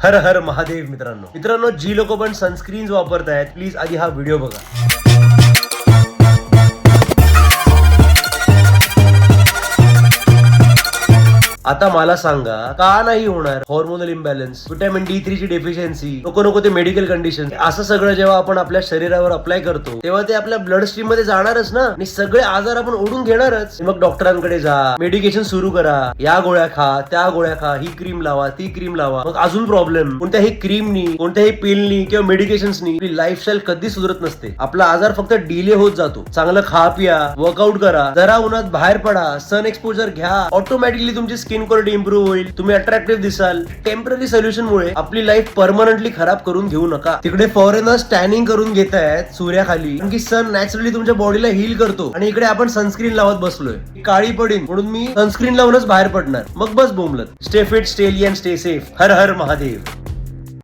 हर हर महादेव. मित्रांनो जी लोक पण सनस्क्रीन वापरतायत प्लीज आधी हा व्हिडिओ बघा. आता मला सांगा का नाही होणार हॉर्मोनल इम्बॅलन्स, व्हिटॅमिन D3 ची डेफिशियन्सी, नको ते मेडिकल कंडिशन, असं सगळं जेव्हा आपण आपल्या शरीरावर अप्लाय करतो तेव्हा ते आपल्या ब्लड स्ट्रीम मध्ये जाणारच ना, आणि सगळे आजार आपण ओढून घेणारच. मग डॉक्टरांकडे जा, मेडिकेशन सुरू करा, या गोळ्या खा, त्या गोळ्या खा, ही क्रीम लावा, ती क्रीम लावा. मग अजून प्रॉब्लेम. कोणत्याही क्रीमनी, कोणत्याही पिलनी किंवा मेडिकेशन्सनी आपली लाईफस्टाईल कधी सुधरत नसते. आपला आजार फक्त डिले होत जातो. चांगलं खा पिया, वर्कआउट करा, जरा उन्हात बाहेर पडा, सन एक्सपोजर घ्या, ऑटोमॅटिकली तुमची स्किन क्वालिटी इंप्रूव्ह होईल, तुम्ही अट्रॅक्टिव्ह दिसाल. टेम्पररी सोल्युशन मुळे आपली लाईफ परमनंटली खराब करून घेऊ नका. तिकडे फॉरेनर्स टॅनिंग करून घेत आहेत सूर्याखाली, कारण की सन नॅचरली तुमच्या बॉडीला हील करतो, आणि इकडे आपण सनस्क्रीन लावत बसलोय. काळी पडीन म्हणून मी सनस्क्रीन लावूनच बाहेर पडणार. मग बस बोंबलत. Stay fit, stay healthy and stay safe. Har Har Mahadev.